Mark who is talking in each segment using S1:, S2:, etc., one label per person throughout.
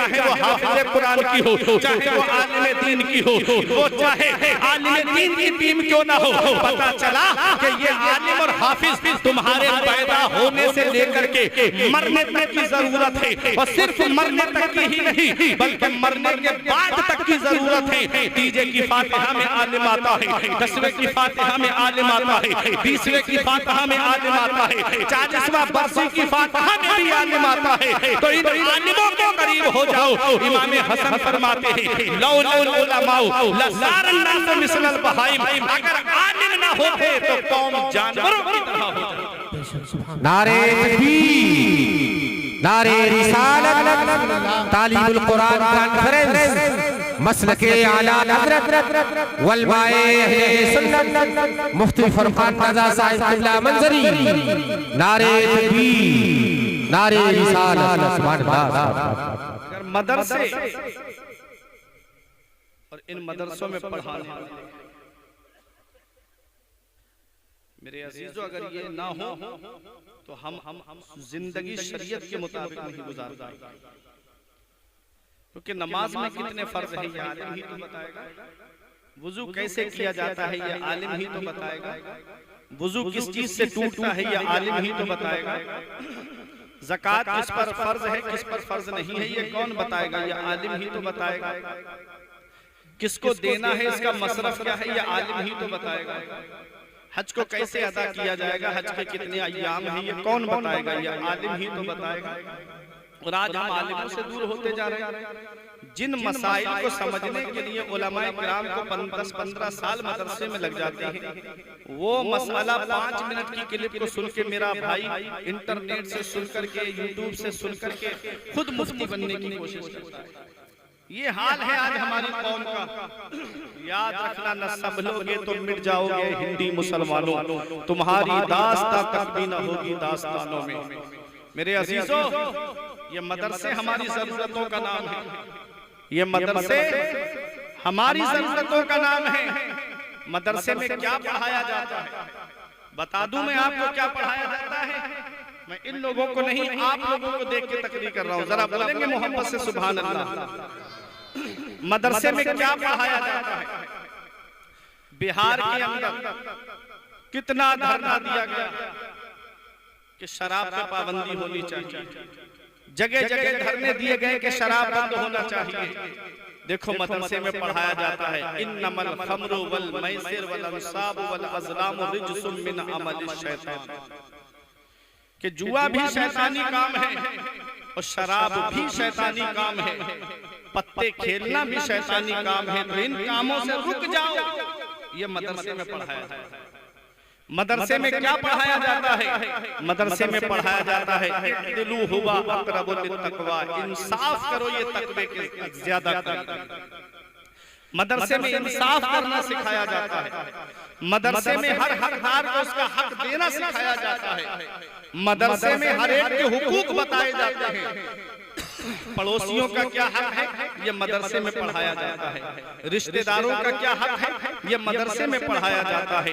S1: चाहे वो हाफिज़ कुरान की हो, चाहे वो आलिम दीन की हो, वो चाहे आलिम दीन की टीम क्यों ना हो, पता चला कि ये आलिम और हाफिज तुम्हारे पैदा होने से लेकर के मरने तक की जरूरत है, और सिर्फ मरने तक की ही नहीं बल्कि मरने के बाद तक की जरूरत है। तीजे की फातिहा में आलिम आता है, 10वें की फातिहा में आलिम आता है, 20वें की फातिहा में आलिम आता है, 40वां बरसी की फातिहा में भी आलिम आता है। तो इन आलिमों के करीब हो जाओ। इमाम हसन फरमाते हैं लौलुल उलमाउ लसारन नास मिसलल बहाइम, अगर आलिम ना होते तो कौम जानवरों की तरह हो जाती।
S2: नारे तकबीर, नारे रिसालत, तालीमुल कुरान कॉन्फ्रेंस, मसलके आला हज़रत वलमाए अहले सुन्नत मुफ्ती फरमान रज़ा साहिब क़िबला मंजरी। नारे तकबीर, नारे रिसालत, सुभान अल्लाह।
S1: अगर मदरसे और इन मदरसों में पढ़ाने मेरे अजीजों अगर ये ना हो तो हम जिंदगी शरीयत के मुताबिक नहीं गुजार पाएंगे, क्योंकि नमाज में कितने फर्ज हैं ये आलिम ही तो बताएगा, वुजू कैसे किया जाता है ये आलिम ही तो बताएगा, वुजू किस चीज से टूटता है ये आलिम ही तो बताएगा, ज़कात किस पर फर्ज है किस पर फर्ज नहीं है ये कौन बताएगा, ये आलिम ही तो बताएगा, किसको देना है इसका मसरफ क्या है ये आलिम ही तो बताएगा, हज को कैसे अदा किया जाएगा, हज के कितने अय्याम हैं ये कौन बताएगा, ये आलिम ही तो बताएगा। और आज हम आलिमों से दूर होते जा रहे हैं। जिन मसाइल को समझने के लिए उलमाए किराम को 10-15 साल मदरसे में लग जाते हैं, वो मसला 5 मिनट की क्लिप को सुन के मेरा भाई इंटरनेट से सुन करके, यूट्यूब से सुन करके खुद मुफ्ती बनने की कोशिश करता है। ये हाल है आज हमारी कौम का। याद रखना, न संभलोगे तो मिट जाओगे हिंदी मुसलमानों, तुम्हारी दास्तां कभी न होगी दास्तानों में। मेरे अजीजों, ये मदरसे हमारी जरूरतों का नाम है, ये मदरसे हमारी जरूरतों का नाम है। मदरसे में क्या पढ़ाया जाता है बता दूं मैं आपको, क्या पढ़ाया जाता है। मैं इन लोगों को नहीं आप लोगों को देख के तकरीर कर रहा हूँ, जरा बोलेंगे मोहब्बत से सुभान अल्लाह। मदरसे में क्या पढ़ाया जाता है। बिहार के अंदर कितना धरना दिया गया कि शराब पे पाबंदी होनी चाहिए, जगह जगह धरने दिए गए कि शराब बंद होना चाहिए। देखो मदरसे में पढ़ाया जाता है इन्नमल खम्रु वल मैसिर वल अंसाब वल अज़लामु रिज्सुम मिन अमलिश शैतान, कि जुआ भी शैतानी काम है और शराब भी शैतानी काम है, पत्ते खेलना भी शैतानी काम है। तो इन कामों से रुक जाओ, ये मदरसे में पढ़ाया जाता है। मदरसे में क्या पढ़ाया जाता है। मदरसे में पढ़ाया जाता है इक्तिलू हुवा अक़रबु लित्तक़वा, इंसाफ करो ये तक़वे के ज्यादा करीब। मदरसे में इंसाफ करना सिखाया जाता है। मदरसे में हर हकदार को उसका हक देना सिखाया जाता है। मदरसे में हर एक के हुकूक बताए जाते हैं। पड़ोसियों का क्या हक है ये मदरसे में पढ़ाया जाता है। रिश्तेदारों का क्या हक है ये मदरसे में पढ़ाया जाता है।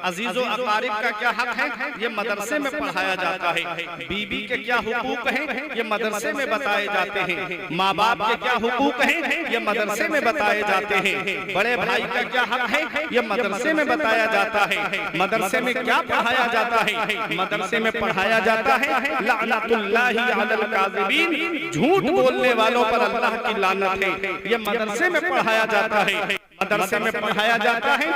S1: अजीजों अकारिब का क्या हक है ये मदरसे में पढ़ाया जाता है। बीबी के क्या हुकूक हैं ये मदरसे में बताए जाते हैं। माँ बाप के क्या हुकूक हैं ये मदरसे में बताए जाते हैं। बड़े भाई का क्या हक है ये मदरसे में बताया जाता है। मदरसे में क्या पढ़ाया जाता है। मदरसे में पढ़ाया जाता है लानतुल्लाहि अलल काज़िबीन, झूठ बोलने वालों पर अल्लाह की लानत है, ये मदरसे में पढ़ाया जाता है। मदरसे में पढ़ाया जाता है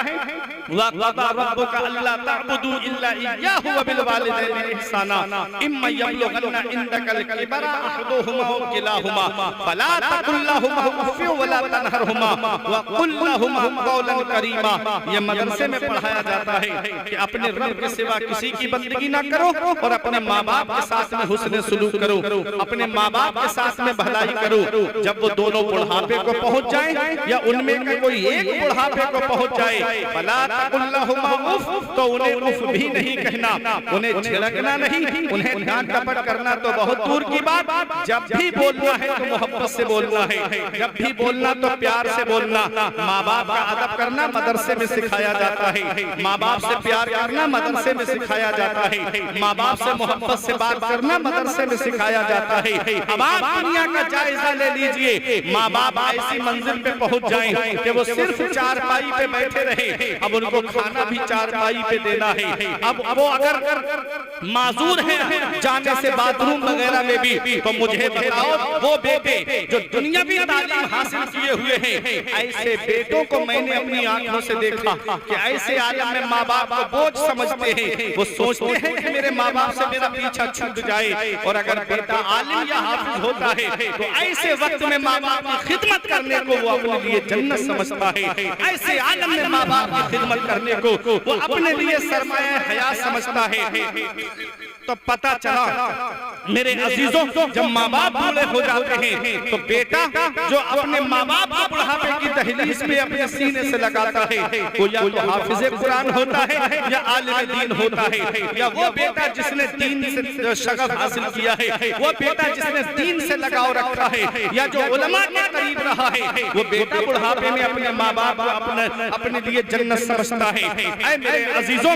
S1: वक़ज़ा रब्बुका अल्ला तअबुदू इल्ला इय्याहु व बिल वालिदैनि इहसाना इम्मा यब्लुगन्ना इंदकल किबरा अहदुहुमा अव किलाहुमा फला तकुल लहुमा उफ़्फ़िन व ला तनहरहुमा व कुल लहुमा क़ौलन करीमा। ये मदरसे में पढ़ाया जाता है कि अपने रब के सिवा किसी की बंदगी ना करो और अपने माँ बाप के साथ में हुस्न सलूक करो, अपने माँ बाप के साथ में भलाई करो। जब वो दोनों बुढ़ापे को पहुँच जाए या उनमें का कोई एक बुढ़ापे को पहुँच जाए, फला तकुल्लहुमा उफ, तो उन्हें उफ भी नहीं कहना, उन्हें झिड़कना नहीं, उन्हें डांट डपट करना तो बहुत दूर की बात। जब भी बोलना है तो मोहब्बत से बोलना है, जब भी बोलना तो प्यार से बोलना। माँ बाप का अदब करना मदरसे में सिखाया जाता है, माँ बाप से प्यार करना मदरसे में सिखाया जाता है, माँ बाप से मोहब्बत से बात करना मदरसे में सिखाया जाता है। अब आप दुनिया का जायजा ले लीजिए, माँ बाप ऐसी मंजिल पे पहुंच जाएं कि वो सिर्फ चारपाई पे बैठे रहे, अब उनको खाना भी चारपाई पे देना है। अब वो अगर माजूर हैं जाने से बाथरूम वगैरह में भी, तो मुझे बताओ वो बेटे जो दुनियावी तालीम हासिल किए हुए हैं, ऐसे बेटों को मैंने अपनी आंखों से देखा कि ऐसे आलम में माँ बाप को बोझ समझते हैं। वो सोचते हैं कि मेरे माँ बाप से मेरा पीछा छूट जाए, और अगर बेटा आलिम या हाफिज होता है तो ऐसे वक्त में माँ बाप की खिदमत करने को वो अपने लिए जन्नत समझता है। ऐसे आलम में माँ बाप की खिदमत करने को वो अपने लिए सरमाया हयात समझता है। तो पता चला मेरे अजीजों, जब माँ बाप बूढ़े हो जाते हैं तो बेटा जो अपने माँ बाप को बुढ़ापे की दहलीज में अपने सीने से लगाता है, वो या तो हाफिज़े कुरान होता है या आलिम दीन होता है, या वो बेटा जिसने दीन से शगफ हासिल किया है, वो बेटा जिसने दीन से लगाव रखा है, या जो उलमा के करीब रहा है, वो बेटा बुढ़ापे में अपने माँ बाप को अपने लिए जन्नत समझता है। ऐ मेरे अजीजों,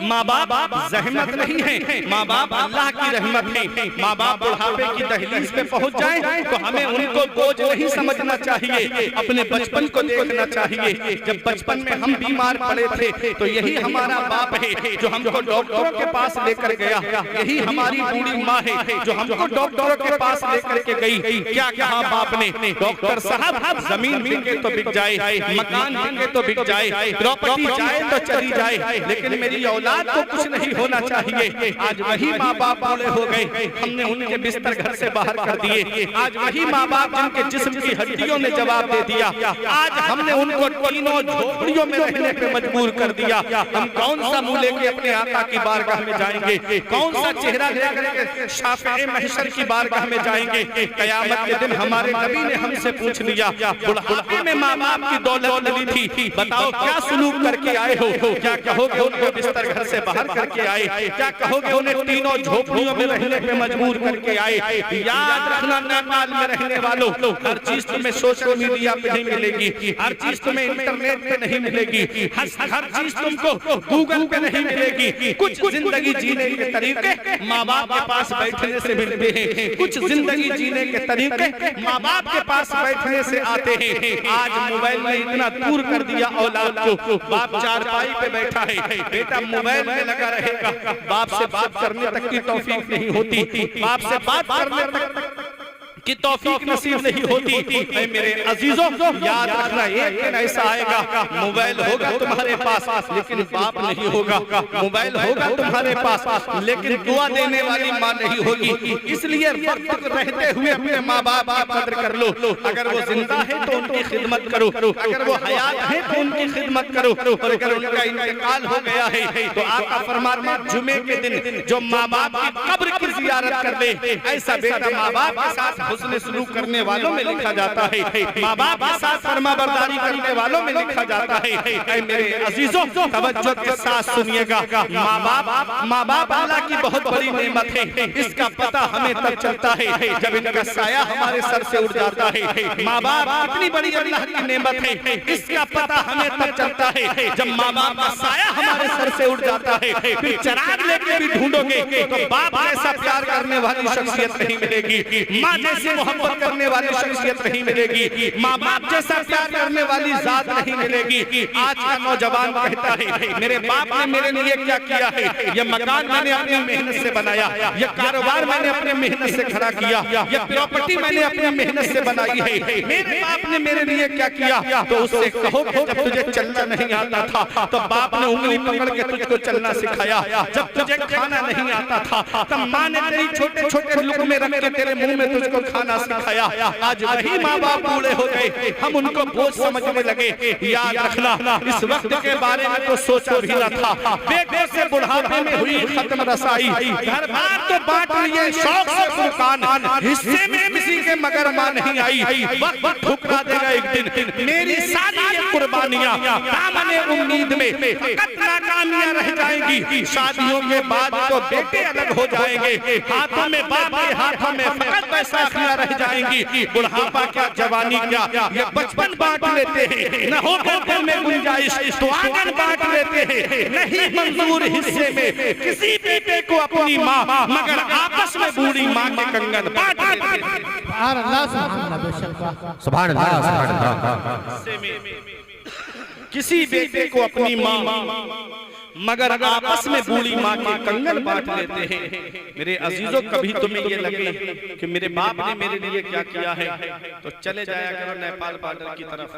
S1: माँ बाप ज़हमत नहीं है, माँ बाप अल्लाह की रहमत है। माँ बाप बुढ़ापे की दहलीज पे पहुंच जाएं तो हमें उनको बोझ नहीं समझना चाहिए, अपने बचपन को देखना चाहिए। जब बचपन में हम बीमार पड़े थे तो यही हमारा बाप है जो हमको डॉक्टरों के पास लेकर गया, यही हमारी बूढ़ी माँ है जो हमको डॉक्टरों के पास लेकर के गई। क्या कहा बाप ने, डॉक्टर साहब जमीन बिके तो बिक जाए, मकान बिके तो बिक जाए, प्रॉपर्टी जाए तो चली जाए, लेकिन मेरी औलाद को कुछ नहीं होना चाहिए। आज वही माँ बाप बूढ़े हो गए, हमने उनके बिस्तर घर से बाहर कर दिए। आज वही माँ बाप जिनके जिस्म की हड्डियों ने जवाब दे दिया, आज हमने उनको तीनों झोपड़ियों में रहने पे मजबूर कर दिया। हम कौन सा मुंह लेके अपने आका की बारगाह में जाएंगे, कौन सा चेहरा लेकर के शाफ़िए महशर की बारगाह में जाएंगे। कयामत के दिन हमारे नबी ने हमसे पूछ लिया, बुढ़ापे में माँ बाप की दौलत मिली थी, बताओ क्या सुलूक करके आए हो, क्या कहोगे उनको बिस्तर घर से बाहर करके आए, क्या कहोगे उन्हें तीनों झोपड़ियों में रहने पे मजबूर करके आए। याद रखना नेपाल में रहने वालों, हर चीज तुम्हें सोशल मीडिया पे नहीं मिलेगी, हर चीज तुम्हें इंटरनेट पे नहीं मिलेगी, हर चीज तुमको गूगल पे नहीं मिलेगी। कुछ जिंदगी जीने के तरीके माँ बाप के पास बैठने से मिलते हैं, कुछ जिंदगी जीने के तरीके माँ बाप के पास बैठने से आते हैं। आज मोबाइल ने इतना दूर कर दिया औलाद को, बाप चारपाई पे बैठा है, बेटा मोबाइल में लगा रहेगा, बाप से बात करने तक की तौफीक नहीं होती, बाप से बात करने तक की तौफीक नसीब नहीं होती। मेरे अजीजों, याद रखना एक दिन ऐसा आएगा, मोबाइल होगा तुम्हारे पास लेकिन बाप नहीं होगा, मोबाइल होगा तुम्हारे पास लेकिन दुआ देने वाली माँ नहीं होगी। इसलिए वक्त रहते हुए अपने माँ बाप की कदर कर लो। अगर वो जिंदा है तो उनकी खिदमत करो, अगर वो हयात है तो उनकी खिदमत करो, और अगर उनका इंतकाल हो गया है तो आका फरमाते जुमे के दिन जो माँ बाप की कब्र की जियारत कर ले, ऐसा बेटा माँ बाप के साथ हुस्न सलूक करने वालों में लिखा जाता है, माँ बाप के साथ फरमाबरदारी करने वालों में लिखा जाता है। ऐ मेरे अजीजों, तवज्जो के साथ सुनिएगा, माँ बाप अल्लाह की बहुत बड़ी नेमत है। इसका पता हमें तब चलता है जब इनका साया हमारे सर से उड़ जाता है। माँ बाप इतनी बड़ी अल्लाह की नेमत है, इसका पता हमें तब चलता है जब माँ बाप का साया हमारे सर से उड़ जाता है। फिर चिराग लेके भी ढूंढोगे तो बाप जैसा प्यार करने वाली शख्सियत नहीं मिलेगी, माँ जैसी मोहब्बत करने वाली शख्सियत नहीं मिलेगी, माँ बाप जैसा प्यार करने वाली जात नहीं मिलेगी। आज का नौजवान कहता है मेरे बाप ने मेरे लिए क्या किया है, यह मकान मैंने अपनी मेहनत से बनाया, यह कारोबार मैंने अपने मेहनत से खड़ा किया, यह प्रॉपर्टी मैंने अपनी मेहनत से बनाई है, मेरे बाप ने मेरे लिए क्या किया। तो उससे कहो जब तुझे चलना नहीं आता था तो बाप ने उंगली पकड़ के तुझको चलना सिखाया, जब तुझे खाना नहीं आता था तब माँ ने तेरी छोटे छोटे लुक़मे रख के तेरे मुंह में तुझको खाना सिखाया, आज वही माँ बाप बूढ़े हो गए, हम उनको बोझ समझने लगे। याद रखना, इस वक्त के बारे में तो सोचा भी न था। बेटे से बुढ़ापे में हुई खत्म रसाई, घर बार तो बांट लिए शौक से फुरकान, हिस्से में किसी के मगर मां नहीं आई। वक्त ठुकरा देगा एक दिन मेरी सारी ये कुर्बानियां, दामने उम्मीद में फकत नाकामियां रह जाएंगी। शादियों के बाद तो बेटे अलग हो जाएंगे, हाथों में बाप के हाथों में फकत बैसाखियां रह जाएंगी। बुढ़ापा क्या जवानी क्या, ये बचपन बांट लेते हैं, न हो दिल में गुंजाइश तो आंगन बांट लेते हैं। नहीं मंजूर हिस्से में किसी बेटे को अपनी माँ, मगर आपस में बूढ़ी माँ के कंगन बांट लेते हैं।
S2: सुभान अल्लाह, सुभान अल्लाह।
S1: किसी बेटे को अपनी माँ, मगर आपस में बूढ़ी माँ के कंगन बांट लेते हैं। मेरे अजीजों, कभी तुम्हें ये लगे कि मेरे बाप ने मेरे लिए क्या किया है, तो चले जाया करो नेपाल बॉर्डर की तरफ,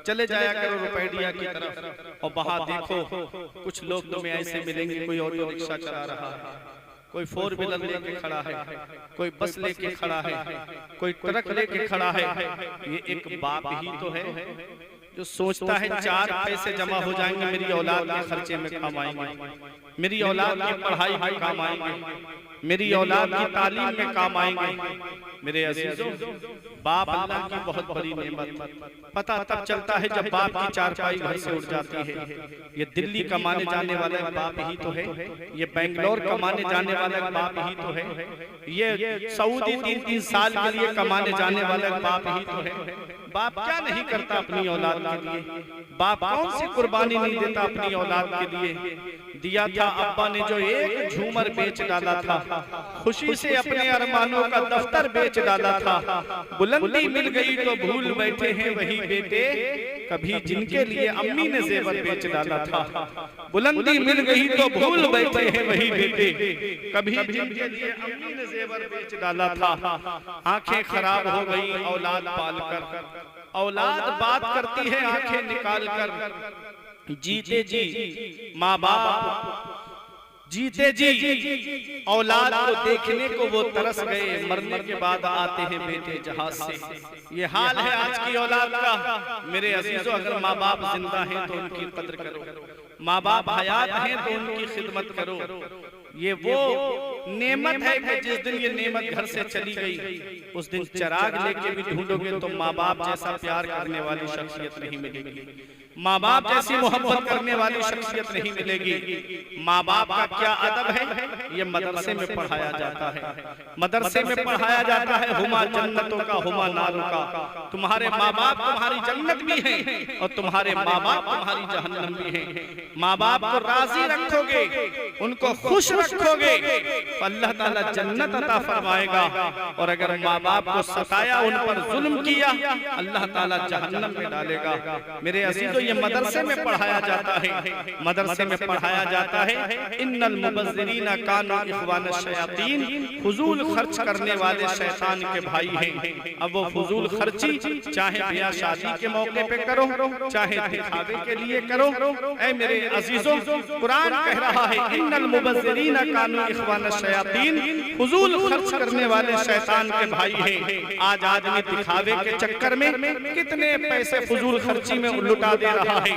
S1: चले जाया करो रुपैडिया की तरफ, और वहां देखो कुछ लोग तुम्हें ऐसे मिलेंगे, कोई ऑटो रिक्शा चला रहा है, कोई 4 व्हीलर लेके खड़ा है, कोई बस लेके खड़ा है, कोई ट्रक लेके खड़ा है। ये एक बाप ही तो है जो सोचता है 4 पैसे जमा हो जाएंगे, मेरी औलाद के खर्चे में काम आएंगे, मेरी औलाद की पढ़ाई में काम आएंगे, मेरी औलाद की तालीम में काम आएंगे। मेरे अजीजों, बाप अल्लाह की बहुत बड़ी नेमत। पता तब चलता है जब बाप की चारपाई घर से उठ जाती है। ये दिल्ली कमाने जाने वाला बाप ही तो है, ये बेंगलोर कमाने जाने वाला बाप ही तो है, ये सऊदी 3-3 साल के लिए कमाने जाने वाला बाप ही तो है। बाप क्या नहीं करता अपनी औलाद के लिए, बाप कौन सी कुर्बानी नहीं देता अपनी औलाद के लिए। दिया था अब्बा ने जो एक झूमर बेच डाला था, खुशी से अपने अरमानों का दफ्तर बेच डाला था। बुलंदी मिल गई तो भूल बैठे हैं वही बेटे, कभी जिनके लिए अम्मी ने जेवर बेच डाला था। बुलंदी मिल गई तो भूल बैठे हैं वही बेटे, कभी जिनके लिए अम्मी ने जेवर बेच डाला था। आंखें खराब हो गई औलाद पालकर, औलाद बात करती है आंखें निकाल कर। जीते जी माँ बाप, जीते जी औलाद को देखने को वो तरस गए, मरने के बाद आते हैं बेटे जहाज से। ये हाल है आज की औलाद का। मेरे अजीजों, अगर माँ बाप जिंदा हैं तो उनकी कद्र करो, माँ बाप हयात हैं तो उनकी खिदमत करो। ये वो नेमत है कि जिस दिन ये नेमत घर से चली गई, उस दिन चिराग लेके भी ढूंढोगे तो माँ बाप जैसा प्यार करने वाली शख्सियत नहीं मिलेगी, माँ बाप जैसी मोहब्बत करने वाली शख्सियत नहीं मिलेगी। माँ बाप का क्या अदब है, ये मदरसे में पढ़ाया जाता है, मदरसे में पढ़ाया जाता है। हुमा जन्नतों का हुमा नारों का, तुम्हारे माँ बाप तुम्हारी जन्नत भी हैं और तुम्हारे माँ बाप तुम्हारी जहन्नम भी हैं। माँ बाप को राजी रखोगे, उनको खुश रखोगे तो अल्लाह ताला जन्नत अता फरमाएगा, और अगर माँ बाप को सताया, उन पर जुल्म किया, अल्लाह ताला जहन्नम में डालेगा। मेरे अजीजों, ये मदरसे में पढ़ाया जाता है, मदरसे में पढ़ाया जाता है। इन्नल मुबज़्ज़िरीना कानू इख़वान शयातीन, फुजूल खर्च करने वाले शैतान के भाई हैं। अब वो फुजूल खर्ची चाहे ब्याह शादी के मौके पे करो, चाहे दिखावे के लिए करो। ऐ मेरे अजीजों, कुरान कह रहा है इन्नल मुबज़्ज़िरीना कानू इख़वान शयातीन, फुजूल खर्च करने वाले शैतान के भाई हैं। आज आदमी दिखावे के चक्कर में कितने पैसे फुजूल खर्ची में लुटा दे रहा है।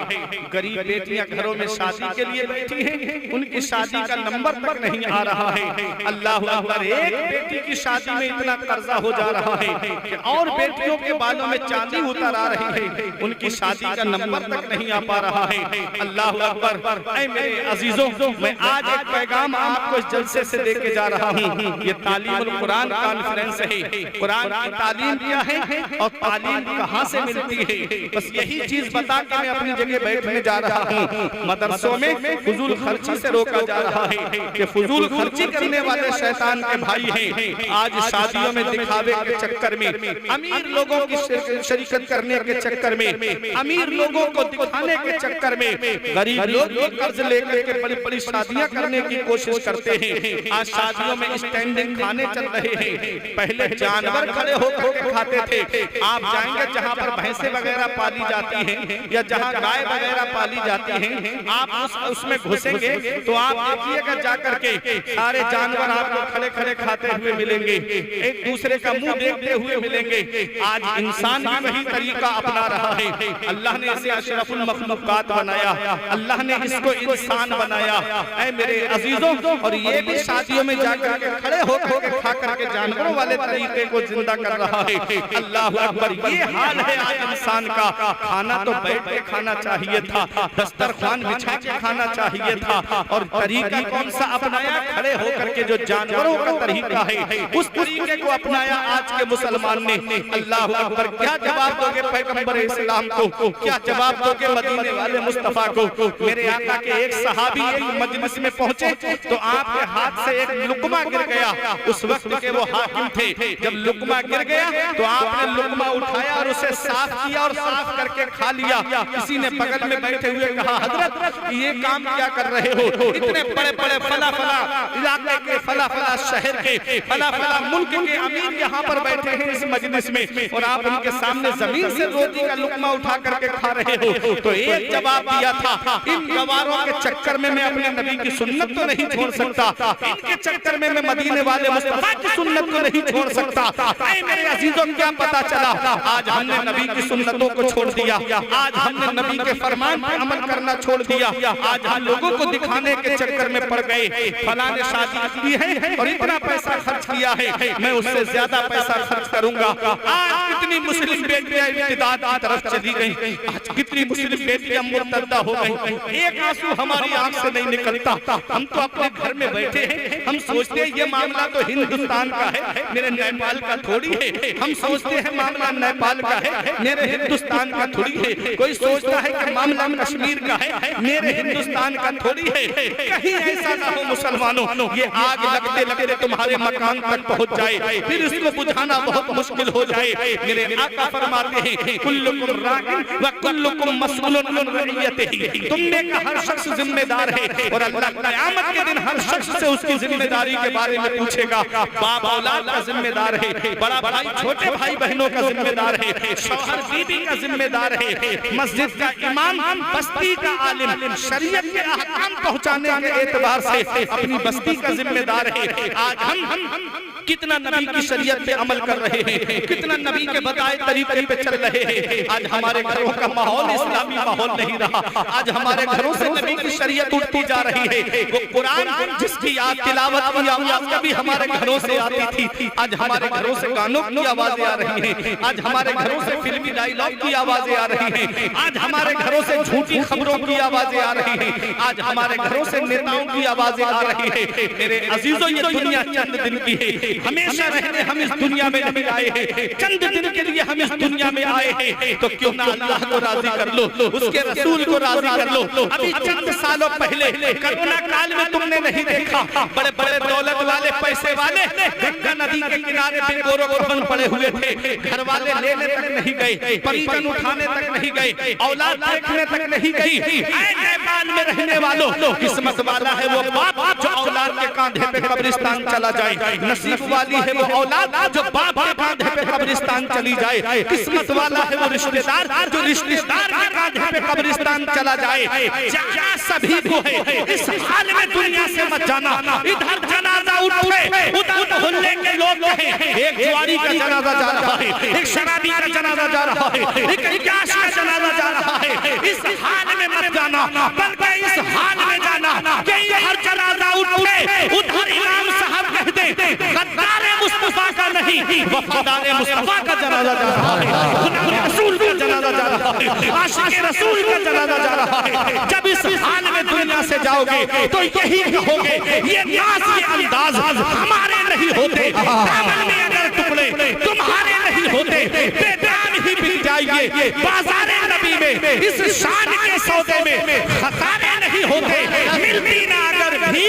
S1: गरीब बेटियां घरों में शादी के लिए बैठी हैं, उनकी शादी का नंबर तक नहीं आ रहा है। अल्लाह अकबर, एक बेटी की शादी में इतना कर्जा हो जा रहा है कि और बेटियों के बालों में चांदी उतर आ रही है, उनकी शादी का नंबर तक नहीं आ पा रहा है। अल्लाह अकबर। ऐ मेरे अजीजों, मैं आज एक पैगाम आपको इस जलसे से देके जा रहा हूँ। ये तालीमुल कुरान कॉन्फ्रेंस है, कुरान की तालीम क्या है और तालीम कहाँ से मिलती है, बस यही चीज बता के मैं अपनी जगह बैठने जा रहा हूँ। मदरसों में फुजूल खर्ची से रोका जा रहा है कि फुजूल खर्ची करने वाले शैतान के भाई हैं। आज शादियों में दिखावे के चक्कर में, अमीर लोगों की शरीकत करने के चक्कर में, अमीर लोगों को दिखाने के चक्कर में गरीब लोग कर्ज लेकर के बड़ी बड़ी शादियां करने की कोशिश करते हैं। आज आज शादियों में स्टैंडिंग खाने चल रहे हैं, पहले जानवर खड़े होकर के खाते थे। आप जाएंगे जहाँ पर भैंसे वगैरह पाली जाती हैं या जहाँ गाय वगैरह पाली जाती हैं, आप उसमें घुसेंगे तो आप देखिएगा जाकर के सारे जानवर आपको खड़े खड़े खाते हुए मिलेंगे, एक दूसरे का मुंह देखते हुए मिलेंगे। आज इंसान भी वही तरीका अपना रहा है। अल्लाह ने इसे अशरफुल मखलूकात बनाया, अल्लाह ने इसको इंसान बनाया। ऐ मेरे अजीजों, और ये भी शादियों में जाकर के खड़े होकर के खा करके जानवरों वाले तरीके को जिंदा कर रहा है। अल्लाह अकबर, ये हाल है आज इंसान का। खाना तो बैठ के खाना चाहिए था, दस्तरखान बिछा के खाना चाहिए था, और तरीका कौन सा अपनाया? खड़े होकर के जो जानवरों का तरीका है उस तरीके को अपनाया आज के मुसलमान ने। अल्लाह अकबर, क्या जवाब दोगे पैगंबर इस्लाम को? क्या जवाब दोगे मदीने वाले मुस्तफा को? मेरे आका के एक सहाबी एक मजलिस में पहुंचे तो आपके हाथ से एक लुकमा गिर गया। उस वक्त के वो हाकिम थे। जब लुकमा गिर गया तो आपने लुकमा उठाया और उसे साफ किया और साफ करके खा लिया। किसी ने बगल में बैठे हुए कहा, हजरत ये काम क्या कर रहे हो? इतने बड़े बड़े फला फला इलाके के, फला फला शहर के, फला फला मुल्क के अमीर यहाँ पर बैठे हैं इस मजलिस में, और आप उनके सामने जमीन से रोटी का लुकमा उठा करके खा रहे हो। तो एक जवाब दिया था, इन गवारों के चक्कर में मैं अपने नबी की सुन्नत तो नहीं छोड़ सकता, इनके चक्कर में मैं मदीने वाले मुस्तफा की सुन्नत को नहीं छोड़ सकता। ऐ मेरे अजीजों, क्या पता चला? आज हमने नबी की सुन्नतों को छोड़ दिया, आज हमने नबी के फरमान पर अमल करना छोड़ दिया। आज हम लोगों को दिखाने के चक्कर में पड़ गए, फलां ने शादी की है और इतना पैसा खर्च किया है, मैं उससे ज्यादा पैसा खर्च करूंगा। आज कितनी मुस्लिम बेटियां इब्तिदात की तरफ चली गई, आज कितनी मुस्लिम बेटियां मुर्तद्दा हो गई। एक आंसू हमारी आंख से नहीं निकलता। हम तो अपने घर में बैठे हैं, हम सोचते हैं ये मामला तो हिंदुस्तान का है, मेरे नेपाल का थोड़ी है। हम सोचते हैं मामला नेपाल का है, मेरे हिंदुस्तान का थोड़ी है। कोई सोचता है कि मामला कश्मीर का है, मेरे हिंदुस्तान का थोड़ी है। कहीं ऐसा ना हो मुसलमानों, ये आग लगते लगते तुम्हारे मकान तक पहुंच जाए, फिर इसको बुझाना बहुत मुश्किल हो जाए। मेरे आका फरमाते हैं, कुल्लुकुम राइन व कुल्लुकुम मसऊलुन अन रइयतिही। तुमने का हर शख्स जिम्मेदार है और अल्लाह क़यामत के दिन हर शख्स से उसकी जिम्मेदारी के बारे में पूछेगा। बाप औलाद का जिम्मेदार है, बड़ा भाई छोटे भाई बहनों का जिम्मेदार है, शौहर बीवी का जिम्मेदार है, मस्जिद का इमाम, बस्ती का आलिम, शरीयत के अहकाम पहुंचाने के एतबार से अपनी बस्ती का जिम्मेदार है। आज हम कितना नबी की शरीयत पे अमल कर रहे हैं, कितना नबी के बताए तरीके पे चल रहे हैं। आज हमारे घरों का माहौल इस्लामी माहौल नहीं रहा। आज हमारे घरों से नबी की शरीयत उठती जा रही है। वो कुरान जिसकी याद तिलावत की आवाज कभी हमारे घरों से आती थी, आज हमारे घरों से गानों की आवाजें आ रही हैं। आज हमारे घरों से फिल्मी डायलॉग की आवाजें आ रही हैं। आज हमारे घरों से झूठी खबरों की आवाजें आ रही हैं। आज हमारे घरों से नेताओं की आवाजें आ रही हैं। मेरे अजीजों, ये दुनिया चंद दिन की है, हमेशा रहने हम इस दुनिया में नहीं आए हैं, चंद दिन के लिए हम इस दुनिया में आए हैं। तो क्यों ना अल्लाह को राजी कर लो, उसके रसूल को राजी कर लो। अभी चंद सालों पहले कोरोना काल में तुमने नहीं देखा, बड़े बड़े दौलत वाले पैसे वाले गंगा नदी के किनारे पे गोरो गोरबन पड़े हुए थे, घर वाले लेने तक नहीं गए, परिजन उठाने तक नहीं गए, औलाद देखने तक नहीं गई। नेपाल में रहने वालों, किस्मत वाला है वो बाप जो औलाद के कांधे पे कब्रिस्तान चला जाए, नसीब वाली है वो औलाद जो बाप के कांधे पे कब्रिस्तान चली जाए, किस्मत वाला है वो रिश्तेदार जो रिश्तेदार के कांधे पे कब्रिस्तान चला जाए। जाना सभी को है, इस हाल में दुनिया से मत जाना। इधर जनाजा उठे, उधर मोहल्ले के लोग कहे एक जुआरी का जनाजा जा रहा है, एक शराबी का जनाजा जा रहा है, एक इक्याश का जनाजा जा रहा है। इस हाल में मत जाना, बल्कि इस हाल में जाना कि हर जनाजा उठे, उधर इमाम साहब कहते गद्दार मुस्तफा का नहीं, वफादार मुस्तफा का जनाजा जा रहा है, रसूल का जनाजा जा रहा है, आशिक रसूल का जनाजा जा रहा है। जब इस हाल में दुनिया से जाओगे तो यही कहोगे ये नाज, ये अंदाज हमारे नहीं होते, दामन में अगर टुकड़े तुम्हारे नहीं होते, बेदाम ही बिक जाएंगे बाजारे नबी में। इस शान के सौदे में खसारे नहीं होते, मिलती ना अगर भी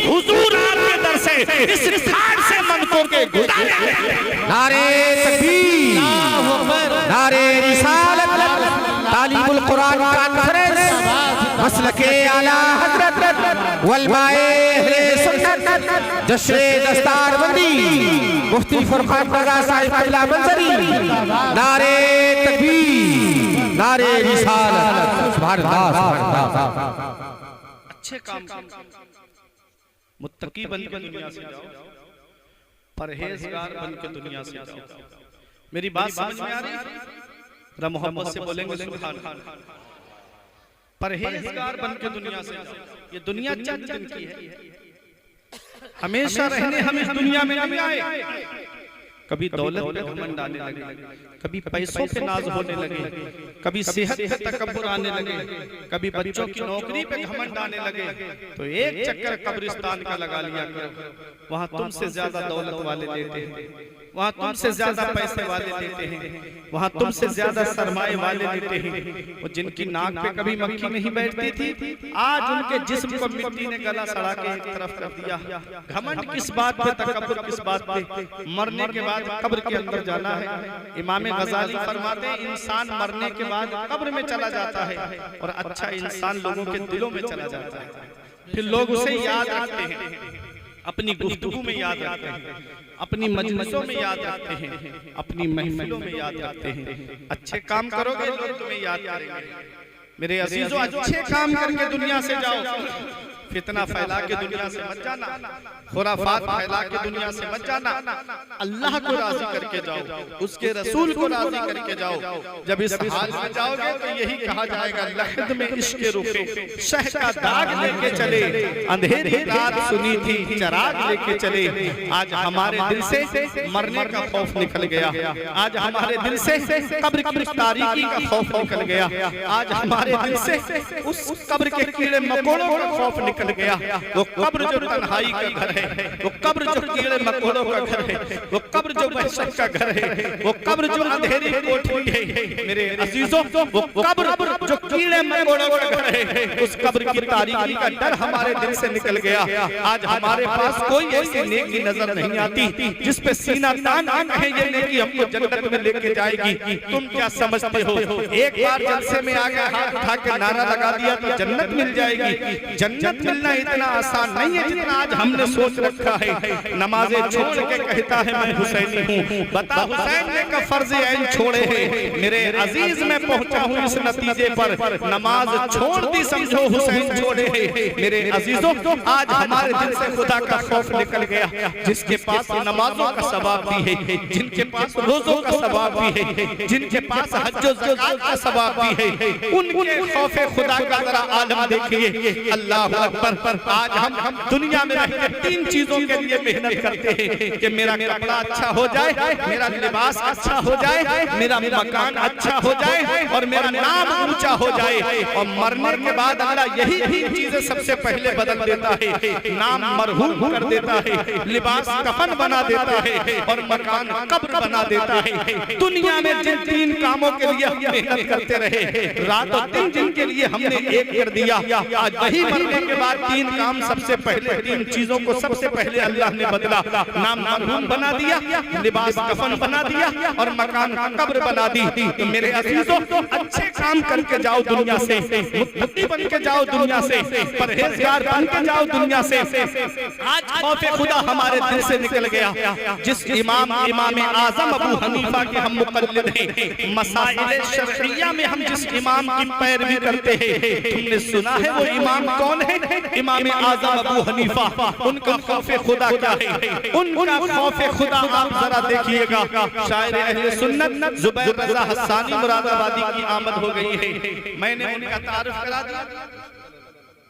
S1: हुजूर आपके दर से इस स्थान से मनकों के गुजारे।
S2: नारे तकबीर, नारे रिसालत, तालीमुल कुरान कॉन्फ्रेंस मसलके आला हजरत वलमाए अहले सुन्नत जश्रे दस्तारबंदी मुफ्ती फरखान रज़ा साहिब क़िबला मंजरी नारे तकबीर नारे रिसालत सुभान अल्लाह।
S1: अच्छे काम मुत्तकी बन के दुनिया से जाओ, परहेजगार बन के दुनिया से जाओ। मेरी बात समझ में आ रही है? जरा मोहब्बत से बोलेंगे सुभान अल्लाह। परहेजगार बन के दुनिया से जाओ। ये दुनिया चंद दिन की है, हमेशा रहने हम इस दुनिया में नहीं आए। कभी दौलत पे घमंड आने लगे, कभी पैसों पे नाज होने लगे, कभी सेहत पे तकब्बुर आने लगे, कभी बच्चों की नौकरी पे घमंड आने लगे, तो एक चक्कर कब्रिस्तान का लगा लिया करो। वहां तुमसे ज्यादा दौलत वाले देते हैं, वहां तुमसे ज्यादा पैसे वाले देते हैं, वहां तुमसे ज्यादा सरमाए वाले देते हैं। वो जिनकी नाक पे कभी मक्खी नहीं बैठती थी, आज उनके जिस्म को मिट्टी ने गला सड़ा के एक तरफ कर दिया। घमंड किस बात पे, तकब्बुर किस बात पे? मरने के बाद कब्र के अंदर जाना है। इमाम गजाली फरमाते हैं इंसान मरने के बाद कब्र में चला जाता है और अच्छा इंसान लोगों के दिलों में चला जाता है। फिर लोग उसे याद रखते हैं, अपनी गुफ्तगू में याद रखते हैं, अपनी मजलिसों में याद रखते हैं, अपनी महफिलों में याद रखते हैं। अच्छे काम करोगे लोग तुम्हें याद करेंगे। मेरे अजीजों, अच्छे काम करके दुनिया से जाओ, फितना फैला के दुनिया से मत जाना, खुराफात फैला के दुनिया से मत जाना। अल्लाह को राजी करके जाओ, उसके रसूल को राजी करके जाओ। जब इस हाल में जाओगे तो यही कहा जाएगा, लहद में इश्क रुखे शह का दाग लेके चले, अंधेरी रात सुनी थी चराग लेके चले। आज हमारे दिल से मरने का खौफ निकल गया, आज हमारे दिल से कब्र की तारीकी का खौफ निकल गया, आज हमारे दिल से उस कब्र के कीड़े मकोड़ों का खौफ निकल गया। वो कब्र जो तन्हाई का घर है, वो कब्र जो कीड़े मकोड़ों का घर है, वो कब्र जो वहशत का घर है, वो कब्र जो अंधेरी कोठरी है। मेरे अजीजों, वो कब्र जो कीड़े मकोड़ों का घर है, उस कब्र की तारीकी का डर हमारे दिल से निकल गया। आज हमारे पास कोई ऐसी नेकी नजर नहीं आती जिस पे सीना तान के कहे ये नेकी हमको जन्नत में लेके जाएगी। तुम क्या समझते हो? एक बार जलसे में आके हाथ उठा के नारा लगा दिया तो जन्नत मिल जाएगी। जन्नत मिलना इतना आसान नहीं है जितना आज हमने सोच रखा है। नमाजें छोड़ के कहता है मैं हुसैनी हूँ, बता हुसैन ने का फर्ज ऐन छोड़े हैं। मेरे अजीज में पहुंचा हूँ इस नतीजे पर, नमाज छोड़ दी समझो हुसैन छोड़े हैं। मेरे अजीजों, आज हमारे दिल से खुदा का खौफ निकल गया। जिसके पास नमाजों का सवाब भी है, जिनके पास रोजों का सवाब भी है, जिनके पास हज व ज़कात का सवाब भी है, उनके खौफे खुदा का जरा आलम देखिए। अल्लाह अकबर। आज हम दुनिया में रहकर तीन चीजों के लिए मेहनत करते हैं कि मेरा कपड़ा अच्छा हो जाए, मेरा लिबास अच्छा हो जाए, मेरा मकान अच्छा हो जाए और मेरा नाम ऊंचा हो जाए। और मरने के बाद अल्लाह यही तीन चीजें सबसे पहले बदल देता है। नाम मरहूम कर देता है, लिबास कफन बना देता है और मकान कब्र बना देता है। दुनिया में जिन तीन कामों के लिए हम मेहनत करते रहे, रात और दिन जिनके लिए हमने एक कर दिया, आज वही मरने के बाद तीन काम सबसे पहले, तीन चीजों को सबसे पहले अल्लाह ने बदला। नाम मरहूम बना दिया, लिबास कफन बना दिया और मकान कब्र बना दी। तो मेरे अजीजों, अच्छे काम करके जाओ दुनिया से, मुत्तकी बन के जाओ दुनिया से, परहेजगार बन के जाओ दुनिया से। आज खौफ खुदा हमारे दिल से निकल गया। जिस इमाम आजम अबू हनीफा के हम मुक़ल्लिद हैं, मसाइल शरइया में हम जिस इमाम की पैरवी करते हैं, तुमने सुना है वो इमाम कौन है? इमाम आजम अबू हनीफा। उनका खौफे खुदा क्या है? उनका खौफे खुदा आप जरा देखिएगा। शायर अहले सुन्नत जुबैर रज़ा हस्सानी मुरादाबादी की आमद हो गई है। मैंने उनका तारुफ करा दिया।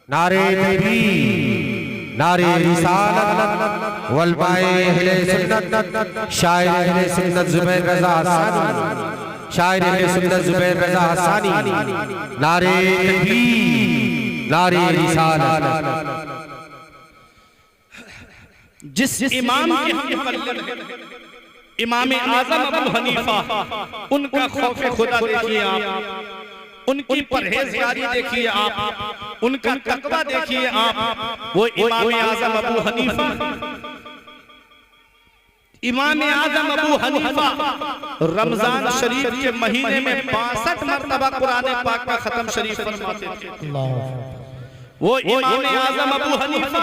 S2: नारे तकबीर नारे रिसालत वलमाए अहले सुन्नत शायर अहले सुन्नत जुबैर रज़ा हस्सानी, शायर अहले सुन्नत जुबैर रज़ा हस्सानी। नारे तकबीर नारे रिसालत।
S1: जिस इमाम के हम मुक़ल्लिद हैं, इमाम आज़म अबू हनीफा, उनका खौफ खुदा देखिए आप, उनकी परहेजगारी देखिए आप, उनका तक़वा देखिए आप। वो इमाम आज़म अबू हनीफा इमाम आजम अबू हनीफा रमजान शरीफ के महीने में 62 मरतबा कुरान पाक का खत्म शरीफ फरमाते थे। वो इमाम आजम अबू हनीफा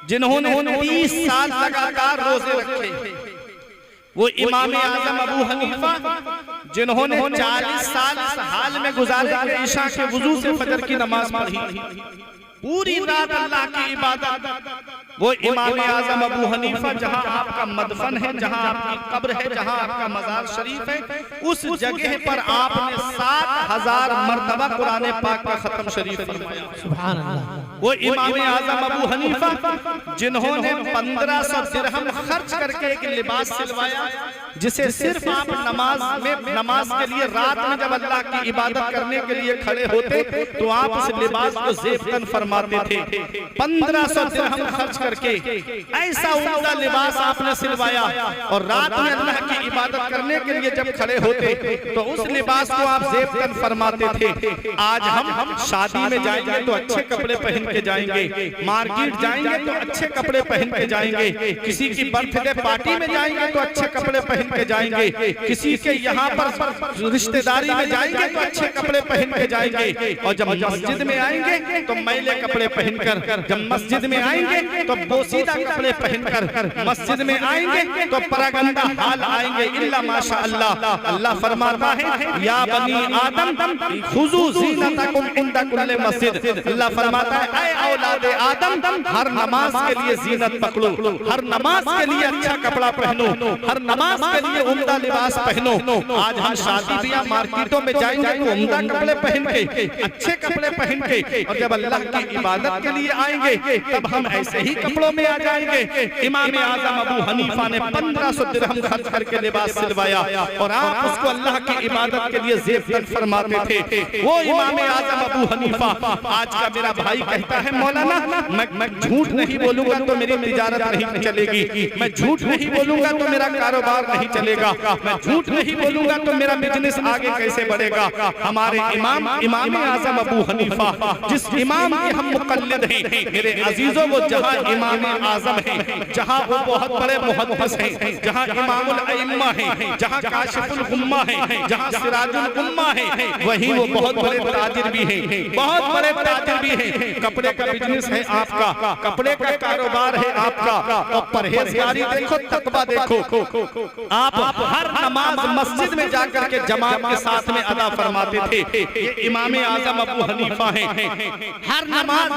S1: जिन्होंने 30 साल लगातार रोजे रखे, वो इमाम आजम अबू हनीफा जिन्होंने 40 साल इस हाल में गुजारे कि ईशा के वुजू से फजर की नमाज पढ़ी, पूरी रात अल्लाह की इबादत। वो इमाम आजम अबू हनीफा जहां आपका मदफन है, जहां आपकी कब्र है, जहां आपका मजार शरीफ है, उस जगह पर आपने 7000 मरतबा कुरान पाक का खत्म शरीफ फरमाया। सुभान अल्लाह। वो इमाम आजम अबू हनीफा जिन्होंने 1500 दिरहम खर्च करके एक लिबास सिलवाया, जिसे सिर्फ आप नमाज के लिए रात में जब अल्लाह की इबादत करने के लिए खड़े होते तो आप उस लिबास को ज़ेबतन फरमाते थे। 1500 दिरहम खर्च करके ऐसा उम्दा लिबास आपने सिलवाया, और रात में अल्लाह की इबादत करने के लिए जब खड़े होते तो उस लिबास को आप ज़ेबतन फरमाते थे। आज हम शादी में जाएंगे तो अच्छे कपड़े पहन के जाएंगे, मार्केट जाएंगे तो अच्छे कपड़े पहन के जाएंगे, किसी की बर्थडे पार्टी में जाएंगे तो अच्छे कपड़े पहन के जाएंगे, किसी के यहाँ पर रिश्तेदारी में जाएंगे तो अच्छे कपड़े पहन के जाएंगे, और जब मस्जिद में आएंगे तो मैले कपड़े पहनकर, जब मस्जिद में आएंगे तो बोसीदा कपड़े पहनकर, मस्जिद में आएंगे तो परगंदा हाल आएंगे। इल्ला माशा अल्लाह। अल्लाह फरमाता है या बनी आदम खुजू ज़ीनतकुम इंदा कुल्ले मस्जिद। अल्लाह फरमाता है ऐ औलादे आदम, हर नमाज के लिए जीनत पकड़ो, हर नमाज के लिए अच्छा कपड़ा पहनो, हर नमाज के लिए उम्दा लिबास पहनो। आज हम शादी ब्याह मार्केटों में जाएंगे तो उम्दा कपड़े पहन के, अच्छे कपड़े पहन के, और जब अल्लाह की इबादत के लिए आएंगे तब हम ऐसे ही कपड़ों में आ जाएंगे। इमाम आजम अबू हनीफा ने 1500 दिरहम खर्च करके लिबास सिलवाया, और आप उसको अल्लाह की इबादत के लिए ज़ेबतन फरमाते थे। वो इमाम आजम अबू हनीफा। आज का मेरा भाई कहता है मौलाना मैं झूठ नहीं बोलूंगा तो मेरी तिजारत नहीं चलेगी, मैं झूठ नहीं बोलूंगा तो मेरा कारोबार नहीं चलेगा, मैं झूठ नहीं बोलूंगा तो मेरा बिजनेस आगे कैसे बढ़ेगा। हमारे इमाम आजम अबू हनीफा, जिस इमाम के हम मुक़ल्लिद हैं, मेरे अजीजों, वो जहां इमाम आजम है, जहां वो बहुत बड़े मुहद्दिस हैं, जहां इमामुल अइम्मा है, जहां काशिफुल उम्मा है, जहां सिराजुल उम्मा है, वहीं वो बहुत बड़े ताजिर भी हैं, बहुत बड़े ताजिर भी हैं। कपड़े का बिजनेस है आपका, कपड़े का कारोबार है आपका, और परहेजगारी देखो, तकवा देखो। आप हर नमाज मस्जिद में जाकर के जमात के साथ में अदा फरमाते थे। ये इमाम आजम अबू हनीफा हैं। हर नमाज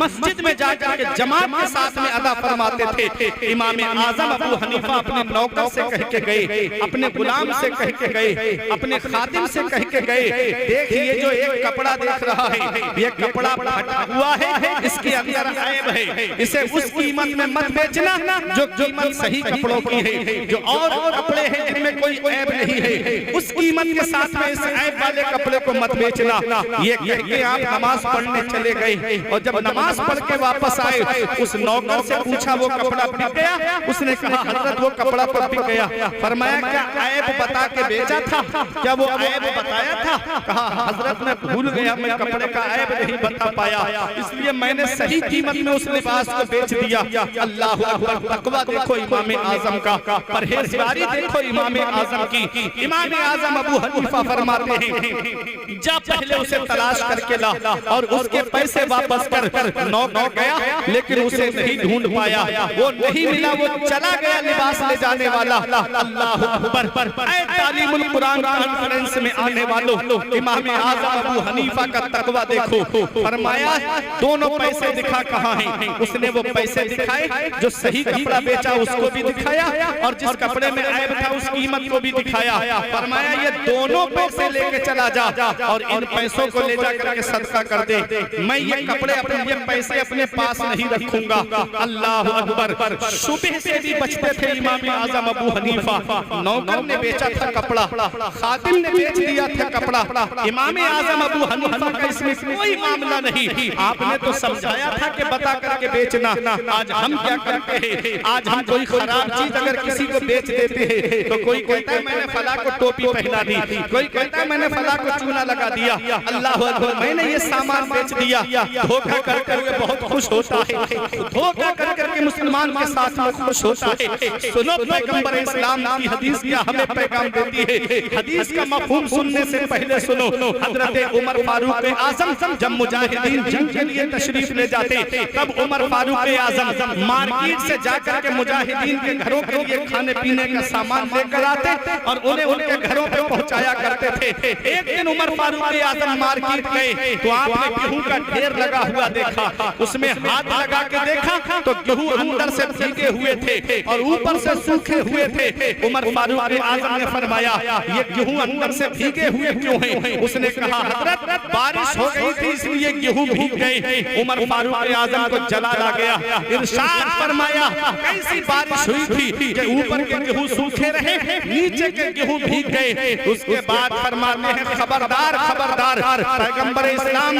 S1: मस्जिद में जाकर के जमात के साथ में अदा फरमाते थे। इमाम आजम अबू हनीफा अपने नौकर से कह के गए, अपने गुलाम से कह के गए, अपने खादिम से कह के गए, देखिए जो एक कपड़ा देख रहा है, ये कपड़ा फटा हुआ है, इसके अंदर ऐब है, इसे उस कीमत में मत बेचना जो कीमत सही कपड़ों की है। जो और कपड़े हैं जिनमें कोई ऐब नहीं है, उस कीमत के साथ में इस ऐब वाले कपड़े को मत बेचना। ये कह के आप नमाज पढ़ने चले गए, और जब नमाज पढ़ के वापस आए, उस नौकर से पूछा वो कपड़ा बिक गया? उसने कहा हजरत वो कपड़ा तो बिक गया। फरमाया क्या ऐब बता के बेचा था? क्या वो ऐब बताया था? कहा हजरत मैं भूल गया, मैं कपड़े का ऐब नहीं बता पाया, इसलिए मैंने सही कीमत में उस लिबास को बेच दिया। अल्लाह अकबर। तकवा देखो इमाम आजम का, परहेजगारी देखो इमाम आजम की। इमाम आजम अबू हनीफा फरमाते हैं जा पहले उसे तलाश करके ला, और उसके पैसे वापस कर। नौकर गया लेकिन उसे नहीं ढूंढ पाया, वो नहीं मिला, वो चला गया लिबास ले जाने वाला। अल्लाह अकबर। तालीमुल कुरान कॉन्फ्रेंस में आने वालों, इमाम आजम अबू हनीफा का तकवा देखो। फरमाया दोनों पैसे दिखा कहाँ हैं? उसने वो पैसे दिखाए, जो सही कपड़ा बेचा उसको भी दिखाया, और जिस कपड़े में ऐब था उस कीमत को भी दिखाया। फरमाया ये दोनों पैसे लेके चला जा, और इन पैसों को ले जाकर के सदका कर दे, मैं ये कपड़े अपने ये पैसे अपने पास नहीं रखूंगा। अल्लाह अकबर। सुबह से भी बचते थे इमाम आजम अबू हनीफा। नौकर ने बेचा था कपड़ा, खादिम ने बेच दिया था कपड़ा, इमाम आजम अबू हनीफा का इसमें कोई मामला नहीं। आपने तो समझाया था कि बता करके बेचना। आज हम क्या करते हैं? आज हम कोई खराब चीज अगर किसी को बेच देते हैं तो कोई कहता है मैंने फला को टोपी पहना दी। कोई कहता है मैंने फला को चूना लगा दिया, अल्लाह अकबर, मैंने ये सामान बेच दिया, धोखा कर करके बहुत खुश होता है, धोखा कर करके मुसलमान के साथ में खुश होता है। सुनो पैगंबर इस्लाम की हदीस क्या हमें पैगाम देती है। हदीस का मफहूम सुनने से पहले सुनो, हजरत उमर फारूक आजम जब मुजाहिदीन जंग के लिए तशरीफ ले जाते, तब उमर फारूक आजम मार्केट से जाकर के मुजाहिदीन के घरों के लिए खाने पीने का सामान लेकर आते और उन्हें उनके घरों पे पहुंचाया करते थे। एक दिन उमर फारूक आजम मार्केट गए तो आपने गेहूं का ढेर लगा हुआ देखा, उसमें हाथ लगा के देखा तो गेहूं अंदर से भीगे हुए थे और ऊपर से सूखे हुए थे। उमर फारूक आजम ने फरमाया ये गेहूं अंदर से भीगे हुए क्यों हैं? उसने कहा हजरत बारिश हो गई थी इसलिए गेहूं भीग गए। उमर फारूक आजम को जलाल आ गया, इरशाद फरमाया कैसी बारिश हुई थी कि ऊपर के गेहूं सूखे रहे, नीचे के गेहूं भीग गए। उसके बाद फरमाते हैं खबरदार खबरदार, पैगंबर इस्लाम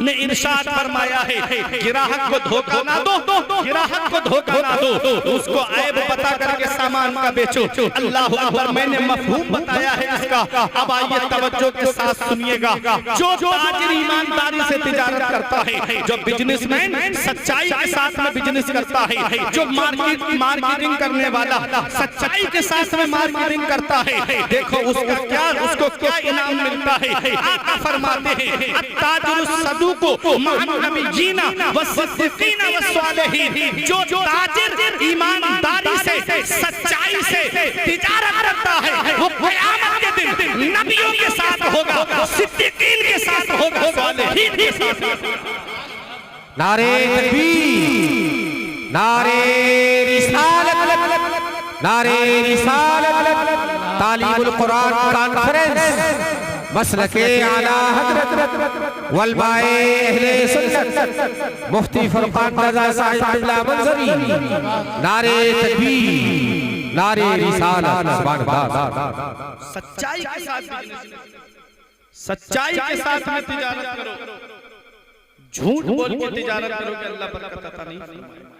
S1: ने इरशाद फरमाया है ग्राहक को धोखा ना दो, ग्राहक को धोखा ना दो, उसको ऐब बता करके सामान का बेचो। अल्लाह अकबर, मैंने मफहूम बताया है इसका। अब आइए तवज्जो के साथ सुनिएगा। जो ताजिर ईमानदारी से तिजारत करता है, जो बिजनेसमैन सच्चाई के साथ में बिजनेस करता है, जो मार्केटिंग करने वाला सच्चाई के साथ में मार्केटिंग करता है, देखो उसको क्या इनाम मिलता है। आका फरमाते हैं अत्ताजिरु सदूकु मअन नबिय्यीना वस्सिद्दीकीना वस्सालिहीन, जो ताजिर ईमानदारी से सच्चाई से तिजारत करता है वो क़यामत के दिन नबियों के साथ होगा, सिद्दीकीन के साथ होगा, सालिहीन के साथ।
S2: नारे तकबीर, नारे रिसालत, नारे रिसालत, तालीमुल कुरान कॉन्फ्रेंस, मसलके आला हजरत वलबाए अहले सुन्नत मुफ्ती फरकान रज़ा साहिब क़िबला मंज़री। नारे तकबीर, नारे रिसालत।
S1: सच्चाई के साथ, सच्चाई के साथ में तिजारत करो, झूठ बोल के तिजारत करोगे अल्लाह बरकत अता नहीं फरमाएगा।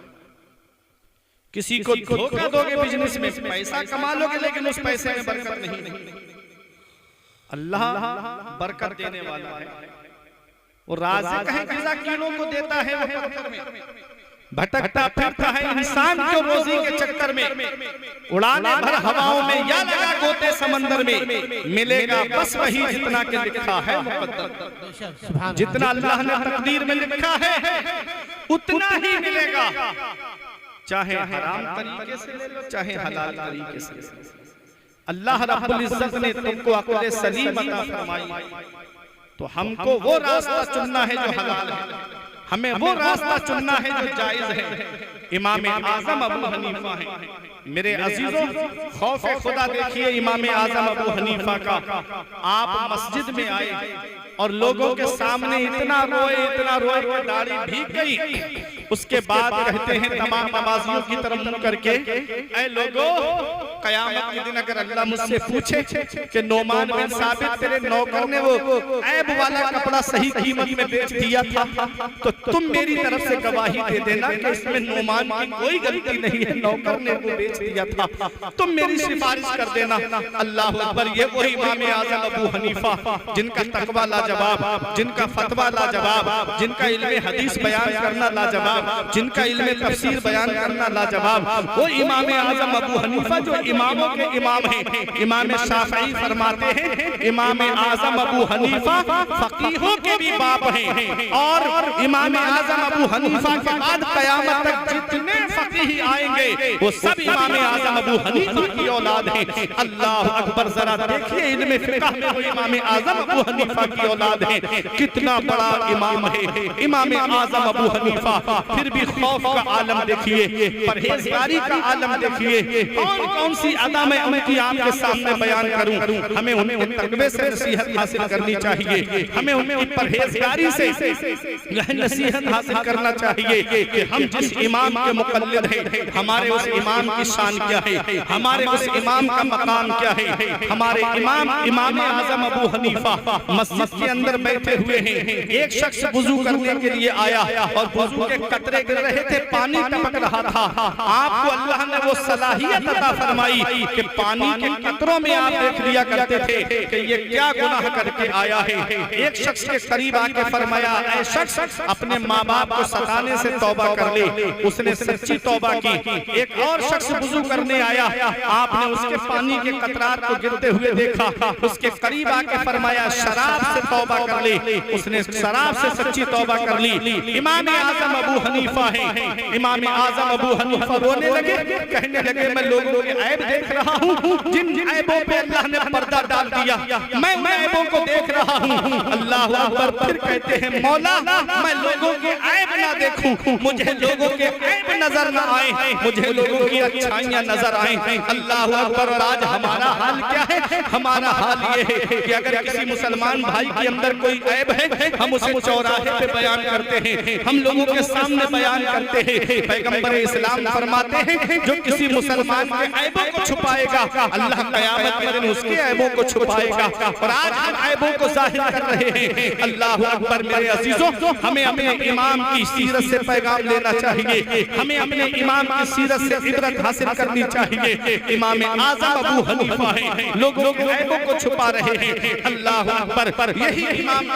S1: किसी को धोखा दोगे बिजनेस में, पैसा कमा लोगे लेकिन उस पैसे में बरकत नहीं। अल्लाह बरकत देने वाला है, वो राज़िक है, ग़िज़ा कीड़ों को देता है, वो पत्थर में भटकता फिरता है इंसान को रोजी के चक्कर में, उड़ाने भर हवाओं में या लगा गोते समंदर में, मिलेगा बस वही जितना के लिखा है मुक़द्दर। जितना अल्लाह ने तकदीर में लिखा है उतना ही मिलेगा, चाहे हराम तरीके से ले लो चाहे हलाल तरीके से। अल्लाह रब्बुल इज्जत ने तुमको अक़ल सलीम अता फरमाई, तो हमको वो रास्ता चुनना है जो हलाल है, हमें वो रास्ता चुनना है जो जायज है। इमाम आज़म अबू हनीफा है। मेरे अजीजों, खौफ खुदा देखिए इमाम आज़म अबू हनीफा का। आप मस्जिद में आए और लोगों के सामने इतना रोए कि दाढ़ी भीग गई। उसके बाद कहते हैं तमाम नमाजियों की तरफ मुंह करके, ऐ लोगों, क़यामत के दिन अगर अल्लाह मुझसे पूछे कि नोमान बिन साबित तेरे नौकर ने वो ऐब वाला कपड़ा सही कीमत में बेच दिया था, तो तुम मेरी तरफ से गवाही दे देना कि इसमें नोमान की कोई गलती नहीं है, नौकर ने वो बेच दिया था, तुम मेरी सिफारिश कर देना। अल्लाह अकबर, ये वही इमाम आज़म अबू हनीफा जिनका तकवा लाजवाब, जिनका फतवा लाजवाब, जिनका इल्मे हदीस बयान करना लाजवाब, जिनका इल्मे तफसीर बयान करना लाजवाब, वो इमाम आज़म अबू हनीफा जो इमामों के इमाम हैं। इमाम शाफ़िई फरमाते हैं इमाम आज़म अबू हनीफा फ़क़ीहों के भी बाप हैं, और इमाम आज़म अबू हनीफा के बाद क़यामत तक जितने फ़क़ीह आएंगे वो सब इमाम आज़म अबू हनीफा की औलाद हैं। अल्लाह अकबर, जरा देखिए इल्मे फ़िक़ह में वो इमाम आज़म अबू हनीफा की औलाद हैं, कितना बड़ा इमाम है इमाम आज़म अबू हनीफा। फिर भी खौफ का आलम देखिए, परहेज़गारी का आलम देखिए। कौन सी अदा मैं उनकी आपके सामने बयान करूं? हमें उनके तक़वे से नसीहत हासिल करनी चाहिए, हमें उनकी परहेज़गारी से नसीहत हासिल करना चाहिए कि हम जिस इमाम के मुक़ल्लिद हैं, हमारे उस इमाम की शान क्या है, हमारे उस इमाम का मकाम क्या है। हमारे इमाम आज़म अबू हनीफा मस्जिद के अंदर बैठे हुए हैं। एक शख्स वुज़ू करने के लिए आया और वुज़ू के कतरे गिर रहे थे, पानी टपक रहा था। आपको अल्लाह ने वो सलाहियत अता फरमाई कि पानी के कतरों में आप देख लिया करते थे कि ये क्या गुनाह करके आया है। एक शख्स के करीब आके फरमाया, ऐ शख्स अपने माँ बाप को सताने से तौबा कर ले। उसने सच्ची तौबा की। एक और शख्स वुजू करने आया, आपने उसके पानी के कतरात को गिरते हुए देखा। उसके करीब आके फरमाया, शराब से तौबा कर ले। उसने शराब से सच्ची तौबा कर ली। इमाम आजम अबू हनीफा है। इमाम आजम अबू हनीफा रोने लगे, कहने लगे, मैं लोगों के ऐब देख रहा हूँ, जिन ऐबों पे अल्लाह ने पर्दा डाल दिया, मैं ऐबों को देख रहा हूँ। अल्लाह अकबर। फिर कहते हैं, मौला मैं लोगों के ऐब ना देखूं, मुझे लोगों के ऐब नजर ना आए, मुझे लोगों की अच्छाइयां नजर आए। अल्लाह अकबर। और आज हमारा हाल क्या है? हमारा हाल ये है कि अगर किसी मुसलमान भाई के अंदर कोई ऐब है, हम उसे चौराहे पे बयान करते हैं, हम लोगों के सामने बयान करते हैं। पैगंबर इस्लाम फरमाते हैं, जो किसी मुसलमान के ऐबों को छुपाएगा, अल्लाह क़यामत के दिन उसके ऐबों को छुपाएगा। और आज हम ऐबों को जाहिर कर रहे हैं। अल्लाह अकबर। मेरे अजीजों, हमें अपने इमाम की सीरत से पैगाम लेना चाहिए, हमें अपने इमाम की सीरत से इबरत हासिल करनी चाहिए। इमाम आजम अबू हनीफा है, लोगों के ऐबों को छुपा रहे हैं। अल्लाह अकबर। यही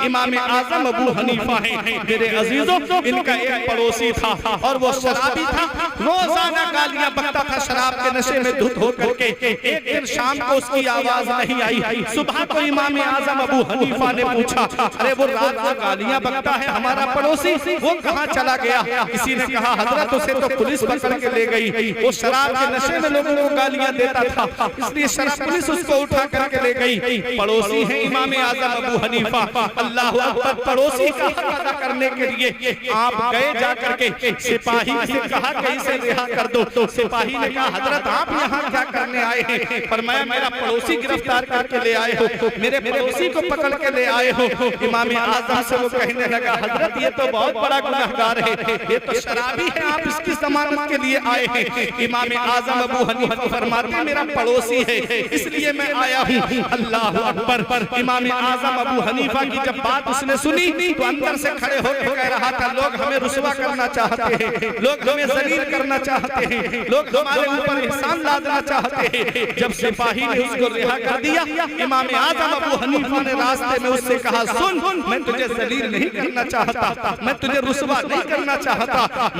S1: इमाम आजम अबू हनीफा है। मेरे अजीजों, इनका एक पड़ोसी था और वो शराबी था, रोजाना गालियां बकता था शराब के नशे में धुत होकर के। एक दिन शाम को उसकी आवाज नहीं आई। सुबह को इमाम आजम अबू हनीफा ने पूछा, अरे वो रात को गालियां बकता है हमारा पड़ोसी, वो कहाँ चला गया? किसी ने कहा, हजरत उसे तो पुलिस पकड़ के ले गई, वो शराब के नशे में लोगों को गालियां देता था, इसलिए पुलिस उसको उठा करके ले गई। पड़ोसी है इमाम आजम अबू हनीफा। अल्लाह अकबर। पड़ोसी का हक अदा करने के लिए आप गए जाकर के सिपाही से कहा कि इसे रिहा कर दो। तो सिपाही ने कहा, हजरत आप यहाँ क्या करने आए हैं? फरमाया, मेरा पड़ोसी गिरफ्तार करके ले आए हो, मेरे पड़ोसी को पकड़ के ले आए हो। इमाम आजम से वो कहने लगा, हजरत ये तो बहुत बड़ा गुनहगार है, ये तो शराबी है, आप इसकी जमानत के लिए आए हैं। इमाम आजम अबू हनीफा फरमाते, मेरा पड़ोसी है इसलिए मैं आया हूँ। अल्लाह अकबर। इमाम आजम अबू हनीफा की जब बात उसने सुनी तो अंदर से खड़े होकर कह रहा था, लोग हमें रुसवा करना चाहते हैं, लोग हमें जलील करना चाहते हैं, लोग हमारे ऊपर एहसान लादना चाहते हैं। जब सिपाही ने उसको रिहा कर दिया, इमाम आजम अबू हनीफा ने रास्ते में उससे कहा, सुन, मैं तुझे जलील नहीं करना चाहता, मैं तुझे रुसवा नहीं करना चाहता,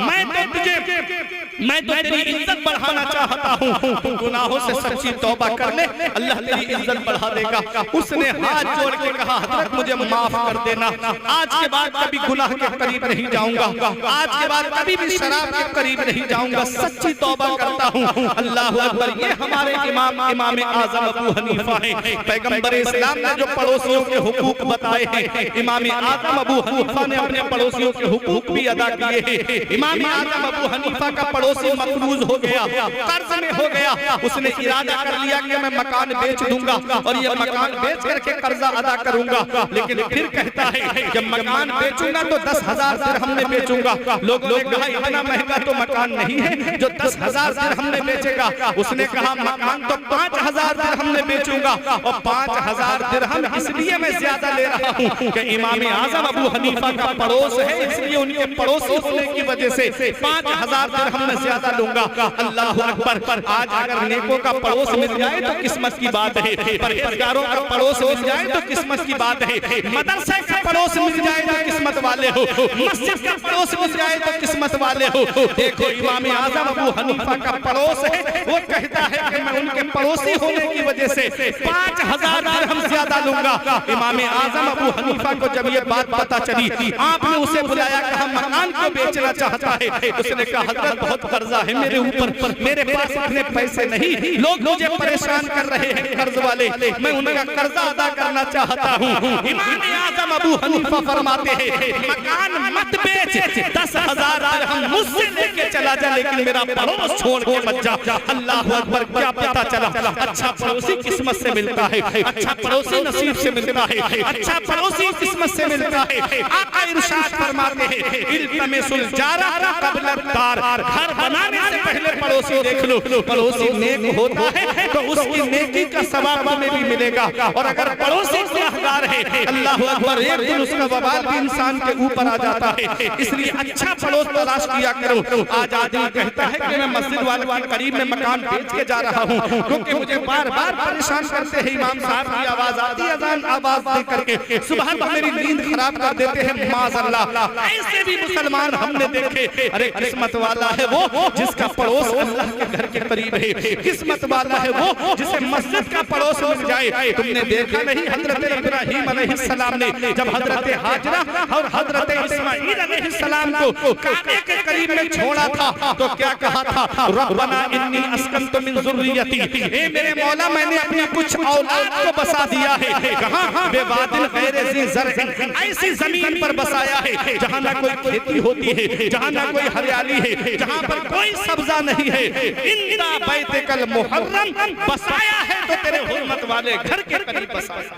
S1: मैं तो तेरी इज्जत बढ़ाना चाहता हूँ। तू गुनाहों से सच्ची तौबा कर ले, अल्लाह तेरी इज्जत बढ़ा देगा। उसने हाथ जोड़ के कहा, हजरत मुझे माफ कर देना, आज के बाद कभी गुनाह के करीब नहीं जाऊंगा, आज के बाद कभी भी शराब के करीब नहीं जाऊंगा, सच्ची तौबा करता हूँ। अल्लाह अकबर। ये हमारे इमाम आजम अबू हनीफा है। पैगंबर इस्लाम ने जो पड़ोसियों के हुकूक बताए हैं, इमाम आजम अबू हनीफा ने अपने पड़ोसियों के हुकूक भी अदा किए हैं। इमाम आजम अबू हनीफा का पड़ोसी मकरूज हो गया, कर्ज में हो गया। उसने इरादा कर लिया कि मैं मकान बेच दूंगा और ये मकान बेच करके कर्जा अदा करूंगा। लेकिन फिर कहता है, जब मकान बेचूंगा तो 10,000 दिरहम में बेचूंगा। लोगों ने कहा, इतना महंगा तो मकान नहीं है जो 10,000 दिरहम में बेचेगा। उसने कहा, मकान तो 5,000 दिरहम में बेचूंगा, और 5,000 दिरहम इसलिए मैं ज्यादा ले रहा हूँ कि इमाम आजम अबू हनीफा का पड़ोस है, इसलिए उनके पड़ोसी होने की वजह से 5,000 दिरहम में ज्यादा लूंगा। अल्लाह अकबर। आज अगर नेकों का पड़ोस मिल जाए तो किस्मत की बात है, परहेजगारों का पड़ोस मिल जाए तो किस्मत की बात है, मदरसे का पड़ोस मिल जाए तो किस्मत वाले हो, मस्जिद का पड़ोस मिल जाए तो किस्मत वाले हो। देखो, इमाम आजम अबू हनीफा का पड़ोस है, वो कहता है कि मैं उनके पड़ोसी होने की वजह से 5,000 दिरहम ज्यादा लूंगा। इमाम आजम अबू हनीफा को जब ये बात पता चली, आपने उसे बुलाया, कहा मकान को बेचना चाहता है। उसने कहा, हजरत बहुत कर्जा है मेरे ऊपर, मेरे पास इतने पैसे नहीं, लोग मुझे परेशान कर रहे हैं कर्ज वाले, मैं उनका कर्जा अदा करना चाहता हूँ। इमाम आजम अबू हनीफा फरमाते हैं, मकान मत बेच, 10,000 दिरहम मुझसे लेके चला जा, लेकिन मेरा पड़ोस छोड़ के मत जा। अल्लाह अकबर। क्या पता चला, अच्छा पड़ोसी किस्मत से मिलता है, अच्छा पड़ोसी नसीब से मिलता है, अच्छा पड़ोसी किस्मत से मिलता है। आका इरशाद फरमाते हैं, इल्तमिसुल जारा क़ब्ल दार, घर बनाने से पहले पड़ोसी देख लो। पड़ोसी नेक होता है तो उसकी नेकी का सवाब तुम्हें भी मिलेगा, और अगर पड़ोसी गुनहगार है, अल्लाह अकबर, एक दिन उसका वबाल भी इंसान के ऊपर आ जाता है। इसलिए अच्छा पड़ोस तलाश किया करो। आज आदमी कहता है कि मैं मस्जिद वाले के करीब में मकान बेच के जा रहा हूँ क्योंकि मुझे बार बार परेशान करते हैं। इमाम साहब की आवाज आती है, अजान आवाज दे करके सुबह को मेरी नींद खराब कर देते हैं। माज़अल्लाह, ऐसे भी मुसलमान हमने देखे। अरे किस्मत वाला है वो जिसका पड़ोस अल्लाह के घर के करीब है। किस्मत वाला है वो जिसे मस्जिद का पड़ोस मिल जाए। तुमने देखा नहीं हजरत इब्राहीम अलैहिस्सलाम ने जब हजरत हाजरा और हजरत इस्माईल अलैहिस्सलाम को काबे के करीब में छोड़ा था तो क्या कहा था? रब्बना इन्नी अस्कनतु मिन ज़ुर्रियती, ए मेरे मौला मैंने अपनी कुछ औलाद को बसा दिया है। कहां? बेवादिन गैर ज़ी ज़र्अ, ऐसी जमीन पर बसाया है जहां ना कोई खेती होती है, जहां ना कोई हरियाली है, जहां पर कोई सब्जा नहीं है। इंदा बैतकल मुहर्रम, बसाया है तो तेरे हुर्मत वाले घर के करीब बसाया।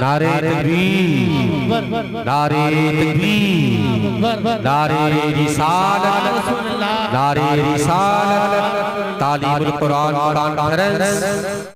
S2: नारे तकबीर, नारे तकबीर, नारे रिसालत, नारे रिसालत, तालीमुल कुरान कॉन्फ्रेंस।